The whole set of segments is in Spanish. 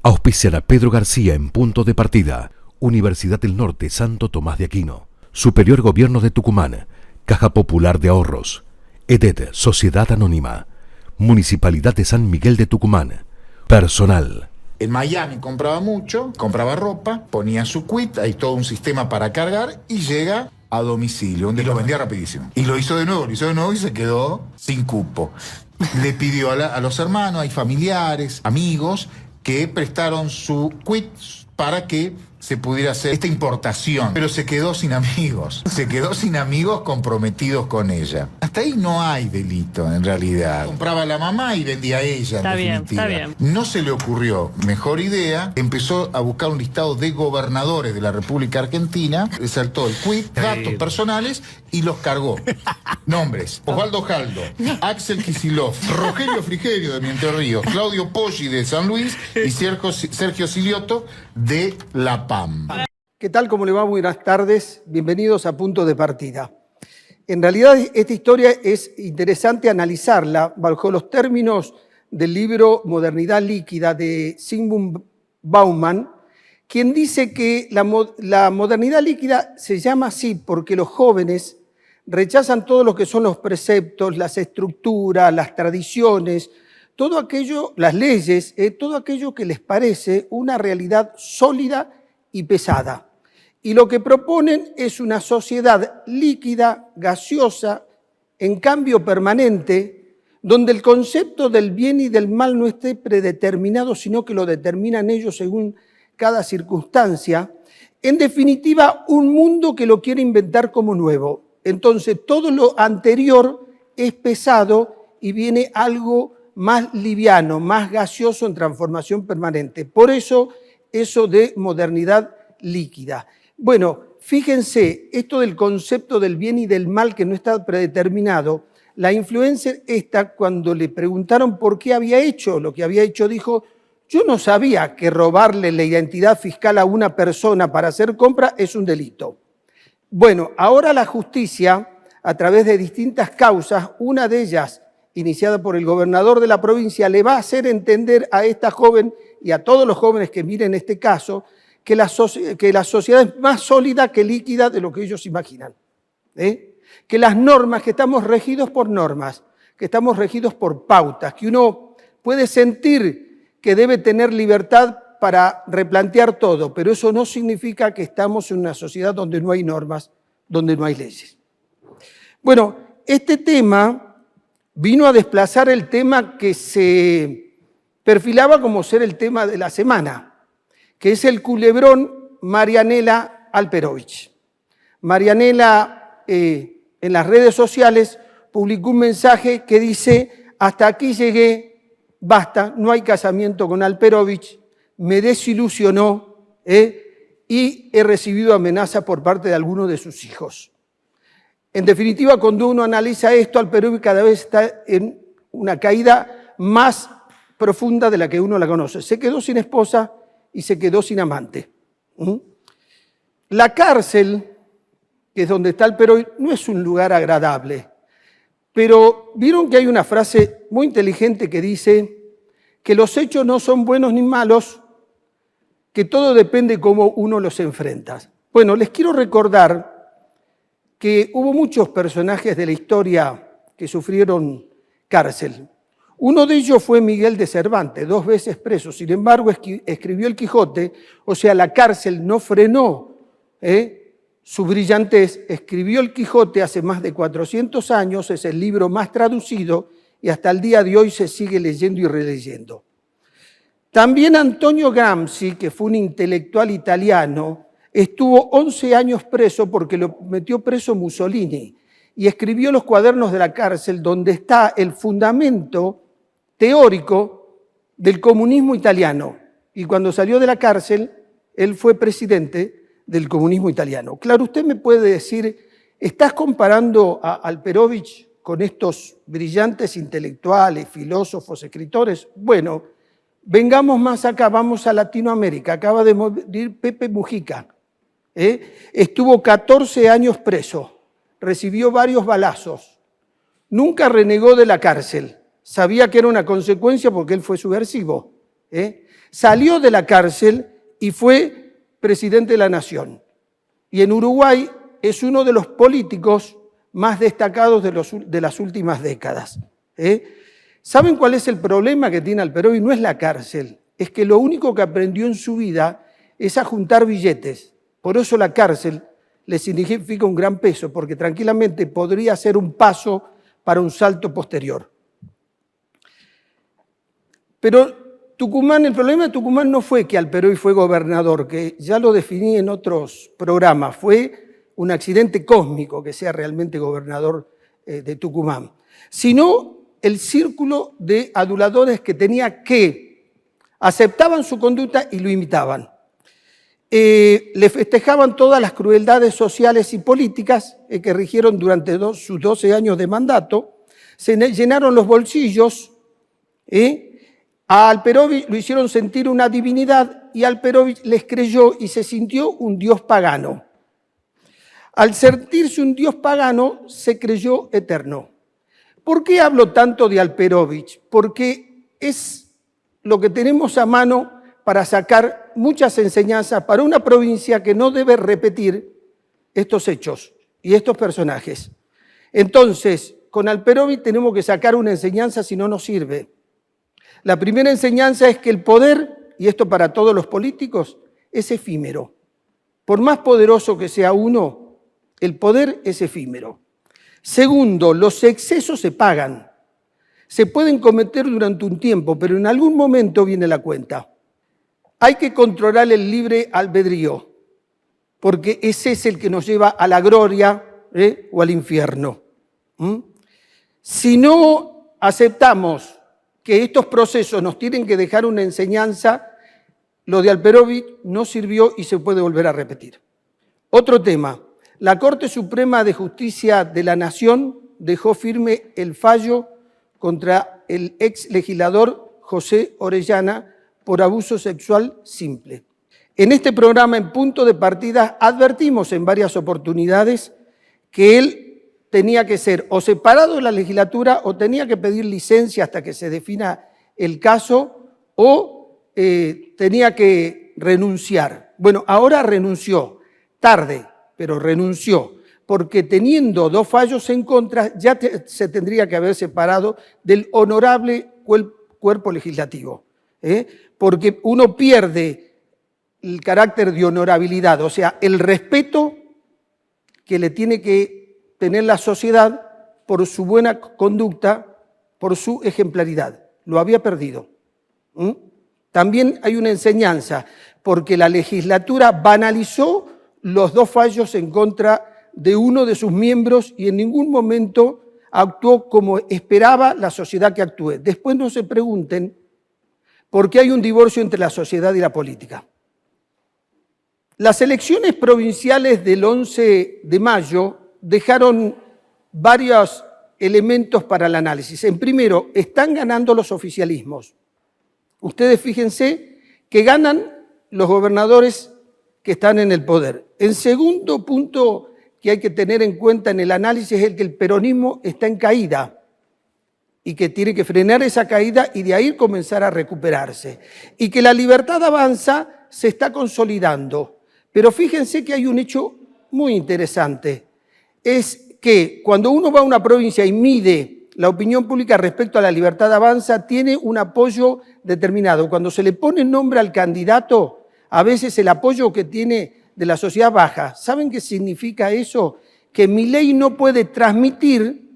Auspician a Pedro García en Punto de Partida. Universidad del Norte Santo Tomás de Aquino. Superior Gobierno de Tucumán. Caja Popular de Ahorros. EDET Sociedad Anónima. Municipalidad de San Miguel de Tucumán. Personal. En Miami compraba mucho, compraba ropa, ponía su quit, hay todo un sistema para cargar y llega a domicilio, donde lo vendía rapidísimo. Y lo hizo de nuevo y se quedó sin cupo. Le pidió a los hermanos, hay familiares, amigos, que prestaron su quit para que se pudiera hacer esta importación. Pero se quedó sin amigos comprometidos con ella. Hasta ahí no hay delito, en realidad. Compraba a la mamá y vendía a ella, Está en bien, definitiva. está bien. No se le ocurrió mejor idea, empezó a buscar un listado de gobernadores de la República Argentina, le saltó el quit, datos personales y los cargó. Nombres: Osvaldo Jaldo, Axel Kicillof, Rogelio Frigerio de Entre Ríos, Claudio Poggi de San Luis y Sergio Silioto de La Pampa. ¿Qué tal? ¿Cómo le va? Buenas tardes. Bienvenidos a Punto de Partida. En realidad, esta historia es interesante analizarla bajo los términos del libro Modernidad Líquida de Zygmunt Bauman, quien dice que la modernidad líquida se llama así porque los jóvenes rechazan todo lo que son los preceptos, las estructuras, las tradiciones, todo aquello, las leyes, todo aquello que les parece una realidad sólida y pesada. Y lo que proponen es una sociedad líquida, gaseosa, en cambio permanente, donde el concepto del bien y del mal no esté predeterminado, sino que lo determinan ellos según cada circunstancia. En definitiva, un mundo que lo quiere inventar como nuevo. Entonces, todo lo anterior es pesado y viene algo más liviano, más gaseoso en transformación permanente. Por eso de modernidad líquida. Bueno, fíjense, esto del concepto del bien y del mal que no está predeterminado, la influencer esta, cuando le preguntaron por qué había hecho lo que había hecho, dijo: yo no sabía que robarle la identidad fiscal a una persona para hacer compra es un delito. Bueno, ahora la justicia, a través de distintas causas, una de ellas iniciada por el gobernador de la provincia, le va a hacer entender a esta joven y a todos los jóvenes que miren este caso que la sociedad es más sólida que líquida de lo que ellos imaginan. Que las normas, que estamos regidos por normas, que estamos regidos por pautas, que uno puede sentir que debe tener libertad para replantear todo, pero eso no significa que estamos en una sociedad donde no hay normas, donde no hay leyes. Bueno, este tema vino a desplazar el tema que se perfilaba como ser el tema de la semana, que es el culebrón Marianela Alperovich. Marianela en las redes sociales publicó un mensaje que dice: hasta aquí llegué, basta, no hay casamiento con Alperovich, me desilusionó y he recibido amenaza por parte de algunos de sus hijos. En definitiva, cuando uno analiza esto, Alperovich cada vez está en una caída más profunda de la que uno la conoce. Se quedó sin esposa y se quedó sin amante. La cárcel, que es donde está Alperovich, no es un lugar agradable. Pero vieron que hay una frase muy inteligente que dice que los hechos no son buenos ni malos, que todo depende de cómo uno los enfrenta. Bueno, les quiero recordar que hubo muchos personajes de la historia que sufrieron cárcel. Uno de ellos fue Miguel de Cervantes, 2 veces preso. Sin embargo, escribió el Quijote, o sea, la cárcel no frenó su brillantez. Escribió el Quijote hace más de 400 años, es el libro más traducido y hasta el día de hoy se sigue leyendo y releyendo. También Antonio Gramsci, que fue un intelectual italiano, estuvo 11 años preso porque lo metió preso Mussolini y escribió los cuadernos de la cárcel donde está el fundamento teórico del comunismo italiano. Y cuando salió de la cárcel, él fue presidente del comunismo italiano. Claro, usted me puede decir, ¿estás comparando a Alperovich con estos brillantes intelectuales, filósofos, escritores? Bueno, vengamos más acá, vamos a Latinoamérica. Acaba de morir Pepe Mujica. Estuvo 14 años preso, recibió varios balazos, nunca renegó de la cárcel, sabía que era una consecuencia porque él fue subversivo, Salió de la cárcel y fue presidente de la Nación. Y en Uruguay es uno de los políticos más destacados de las últimas décadas. ¿Saben cuál es el problema que tiene Alperovich? No es la cárcel, es que lo único que aprendió en su vida es a juntar billetes. Por eso la cárcel le significa un gran peso, porque tranquilamente podría ser un paso para un salto posterior. Pero Tucumán, el problema de Tucumán no fue que Alperovich fue gobernador, que ya lo definí en otros programas, fue un accidente cósmico que sea realmente gobernador de Tucumán, sino el círculo de aduladores que tenía que aceptaban su conducta y lo imitaban. Le festejaban todas las crueldades sociales y políticas que rigieron durante sus 12 años de mandato, se llenaron los bolsillos, a Alperovich lo hicieron sentir una divinidad y Alperovich les creyó y se sintió un dios pagano. Al sentirse un dios pagano, se creyó eterno. ¿Por qué hablo tanto de Alperovich? Porque es lo que tenemos a mano para sacar muchas enseñanzas para una provincia que no debe repetir estos hechos y estos personajes. Entonces, con Alperovich tenemos que sacar una enseñanza, si no nos sirve. La primera enseñanza es que el poder, y esto para todos los políticos, es efímero. Por más poderoso que sea uno, el poder es efímero. Segundo, los excesos se pagan. Se pueden cometer durante un tiempo, pero en algún momento viene la cuenta. Hay que controlar el libre albedrío, porque ese es el que nos lleva a la gloria o al infierno. Si no aceptamos que estos procesos nos tienen que dejar una enseñanza, lo de Alperovich no sirvió y se puede volver a repetir. Otro tema, la Corte Suprema de Justicia de la Nación dejó firme el fallo contra el ex legislador José Orellana por abuso sexual simple. En este programa, en Punto de Partida, advertimos en varias oportunidades que él tenía que ser o separado de la legislatura o tenía que pedir licencia hasta que se defina el caso o tenía que renunciar. Bueno, ahora renunció, tarde, pero renunció, porque teniendo 2 fallos en contra ya se tendría que haber separado del honorable cuerpo legislativo, porque uno pierde el carácter de honorabilidad, o sea, el respeto que le tiene que tener la sociedad por su buena conducta, por su ejemplaridad. Lo había perdido. También hay una enseñanza, porque la legislatura banalizó los 2 fallos en contra de uno de sus miembros y en ningún momento actuó como esperaba la sociedad que actúe. Después no se pregunten por qué hay un divorcio entre la sociedad y la política. Las elecciones provinciales del 11 de mayo dejaron varios elementos para el análisis. En primero, están ganando los oficialismos. Ustedes fíjense que ganan los gobernadores que están en el poder. El segundo punto que hay que tener en cuenta en el análisis es el que el peronismo está en caída y que tiene que frenar esa caída y de ahí comenzar a recuperarse. Y que la Libertad Avanza se está consolidando. Pero fíjense que hay un hecho muy interesante. Es que cuando uno va a una provincia y mide la opinión pública respecto a la Libertad Avanza, tiene un apoyo determinado. Cuando se le pone nombre al candidato, a veces el apoyo que tiene de la sociedad baja. ¿Saben qué significa eso? Que Milei no puede transmitir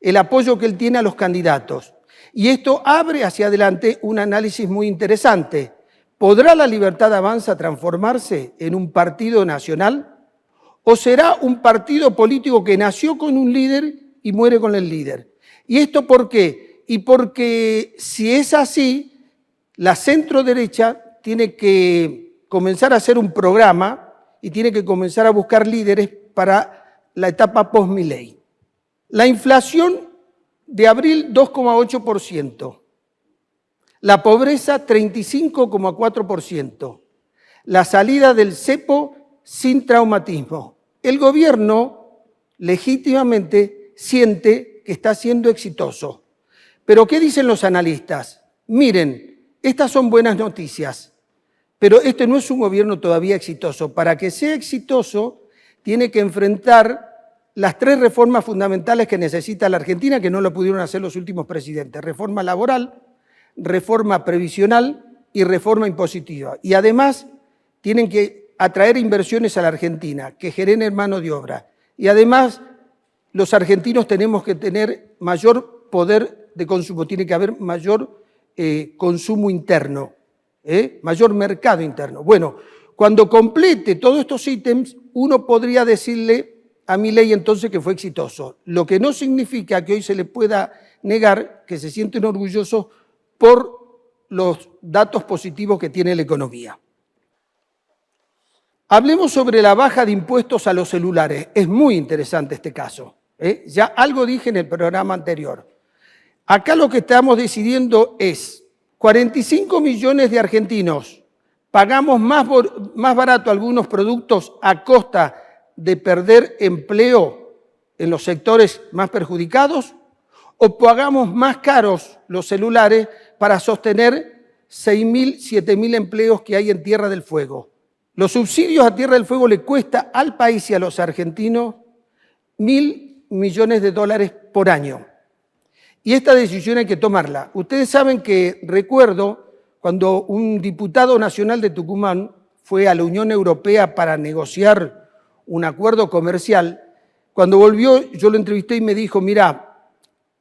el apoyo que él tiene a los candidatos. Y esto abre hacia adelante un análisis muy interesante. ¿Podrá la Libertad Avanza transformarse en un partido nacional? ¿O será un partido político que nació con un líder y muere con el líder? ¿Y esto por qué? Y porque si es así, la centro-derecha tiene que comenzar a hacer un programa y tiene que comenzar a buscar líderes para la etapa post-Milei. La inflación de abril, 2,8%. La pobreza, 35,4%. La salida del cepo sin traumatismo. El gobierno legítimamente siente que está siendo exitoso. Pero ¿qué dicen los analistas? Miren, Estas son buenas noticias, pero este no es un gobierno todavía exitoso. Para que sea exitoso, tiene que enfrentar las 3 reformas fundamentales que necesita la Argentina, que no lo pudieron hacer los últimos presidentes: reforma laboral, reforma previsional y reforma impositiva. Y además tienen que atraer inversiones a la Argentina, que generen mano de obra. Y además los argentinos tenemos que tener mayor poder de consumo, tiene que haber mayor consumo interno, mayor mercado interno. Bueno, cuando complete todos estos ítems, uno podría decirle a Milei entonces que fue exitoso, lo que no significa que hoy se le pueda negar que se sienten orgullosos por los datos positivos que tiene la economía. Hablemos sobre la baja de impuestos a los celulares. Es muy interesante este caso. Ya algo dije en el programa anterior. Acá lo que estamos decidiendo es 45 millones de argentinos pagamos más barato algunos productos a costa de perder empleo en los sectores más perjudicados, o pagamos más caros los celulares para sostener 6.000, 7.000 empleos que hay en Tierra del Fuego. Los subsidios a Tierra del Fuego le cuesta al país y a los argentinos 1.000 millones de dólares por año. Y esta decisión hay que tomarla. Ustedes saben que recuerdo cuando un diputado nacional de Tucumán fue a la Unión Europea para negociar un acuerdo comercial, cuando volvió yo lo entrevisté y me dijo, mira,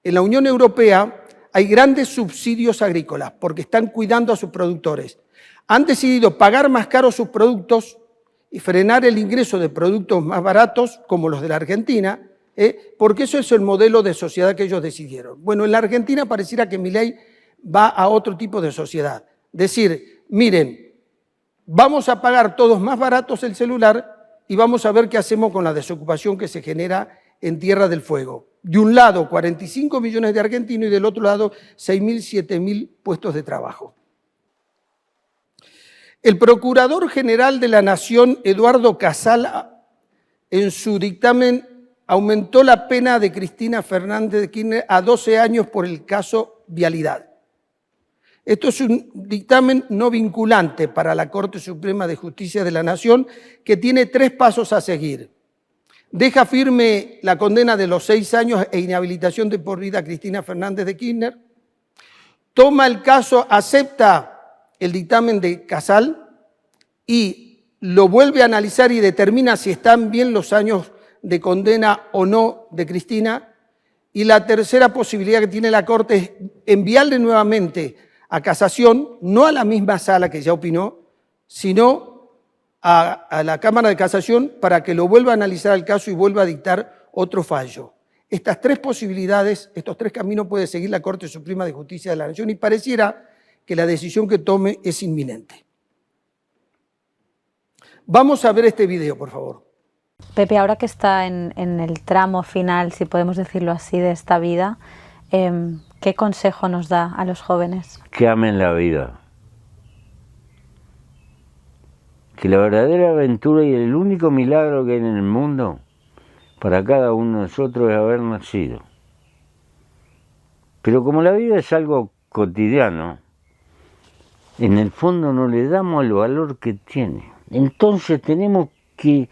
en la Unión Europea hay grandes subsidios agrícolas porque están cuidando a sus productores. Han decidido pagar más caros sus productos y frenar el ingreso de productos más baratos, como los de la Argentina, porque eso es el modelo de sociedad que ellos decidieron. Bueno, en la Argentina pareciera que Milei va a otro tipo de sociedad. Decir, miren, vamos a pagar todos más baratos el celular y vamos a ver qué hacemos con la desocupación que se genera en Tierra del Fuego. De un lado, 45 millones de argentinos y del otro lado, 6.000, 7.000 puestos de trabajo. El Procurador General de la Nación, Eduardo Casal, en su dictamen aumentó la pena de Cristina Fernández de Kirchner a 12 años por el caso Vialidad. Esto es un dictamen no vinculante para la Corte Suprema de Justicia de la Nación, que tiene 3 pasos a seguir. Deja firme la condena de los 6 años e inhabilitación de por vida a Cristina Fernández de Kirchner. Toma el caso, acepta el dictamen de Casal y lo vuelve a analizar y determina si están bien los años de condena o no de Cristina. Y la tercera posibilidad que tiene la Corte es enviarle nuevamente a casación, no a la misma sala que ya opinó, sino a la Cámara de Casación para que lo vuelva a analizar el caso y vuelva a dictar otro fallo. Estas 3 posibilidades, estos 3 caminos puede seguir la Corte Suprema de Justicia de la Nación y pareciera que la decisión que tome es inminente. Vamos a ver este video, por favor. Pepe, ahora que está en el tramo final, si podemos decirlo así, de esta vida, ¿qué consejo nos da a los jóvenes? Que amen la vida. Que la verdadera aventura y el único milagro que hay en el mundo para cada uno de nosotros es haber nacido. Pero como la vida es algo cotidiano, en el fondo no le damos el valor que tiene. Entonces tenemos que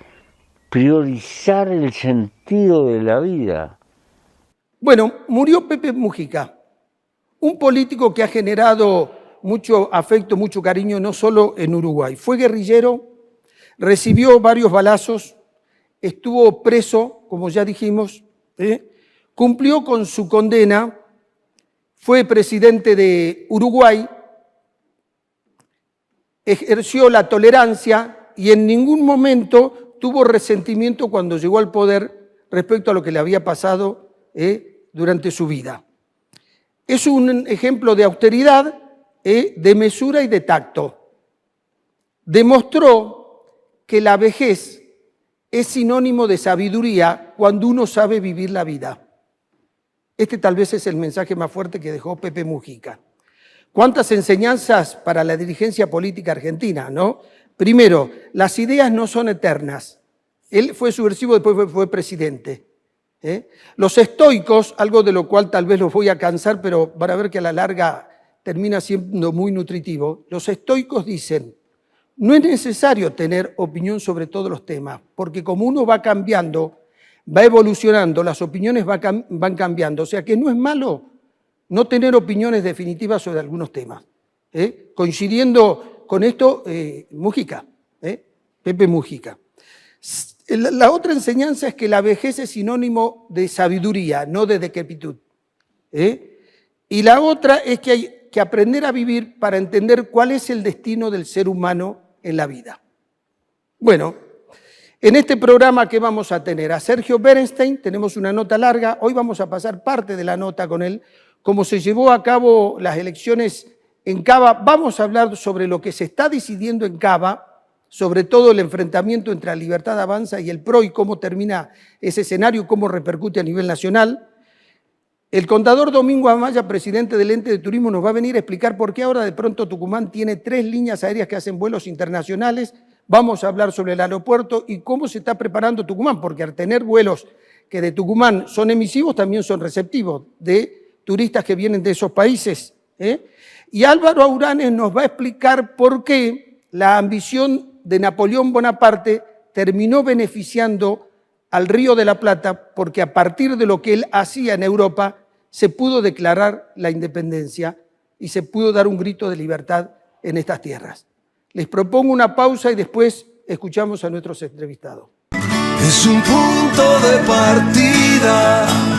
priorizar el sentido de la vida. Bueno, murió Pepe Mujica, un político que ha generado mucho afecto, mucho cariño, no solo en Uruguay. Fue guerrillero, recibió varios balazos, estuvo preso, como ya dijimos, cumplió con su condena, fue presidente de Uruguay, ejerció la tolerancia y en ningún momento tuvo resentimiento cuando llegó al poder respecto a lo que le había pasado durante su vida. Es un ejemplo de austeridad, de mesura y de tacto. Demostró que la vejez es sinónimo de sabiduría cuando uno sabe vivir la vida. Este tal vez es el mensaje más fuerte que dejó Pepe Mujica. ¿Cuántas enseñanzas para la dirigencia política argentina, no? Primero, las ideas no son eternas. Él fue subversivo, después fue presidente. Los estoicos, algo de lo cual tal vez los voy a cansar, pero van a ver que a la larga termina siendo muy nutritivo. Los estoicos dicen, no es necesario tener opinión sobre todos los temas, porque como uno va cambiando, va evolucionando, las opiniones van cambiando. O sea que no es malo no tener opiniones definitivas sobre algunos temas. Coincidiendo con esto, Mujica, Pepe Mujica. La otra enseñanza es que la vejez es sinónimo de sabiduría, no de decrepitud. Y la otra es que hay que aprender a vivir para entender cuál es el destino del ser humano en la vida. Bueno, en este programa que vamos a tener a Sergio Berenstein, tenemos una nota larga, hoy vamos a pasar parte de la nota con él, cómo se llevó a cabo las elecciones en Cava, vamos a hablar sobre lo que se está decidiendo en Cava, sobre todo el enfrentamiento entre la Libertad Avanza y el PRO y cómo termina ese escenario, cómo repercute a nivel nacional. El contador Domingo Amaya, presidente del ente de turismo, nos va a venir a explicar por qué ahora de pronto Tucumán tiene 3 líneas aéreas que hacen vuelos internacionales. Vamos a hablar sobre el aeropuerto y cómo se está preparando Tucumán, porque al tener vuelos que de Tucumán son emisivos, también son receptivos de turistas que vienen de esos países. Y Álvaro Auranes nos va a explicar por qué la ambición de Napoleón Bonaparte terminó beneficiando al Río de la Plata, porque a partir de lo que él hacía en Europa, se pudo declarar la independencia y se pudo dar un grito de libertad en estas tierras. Les propongo una pausa y después escuchamos a nuestros entrevistados. Es un punto de partida.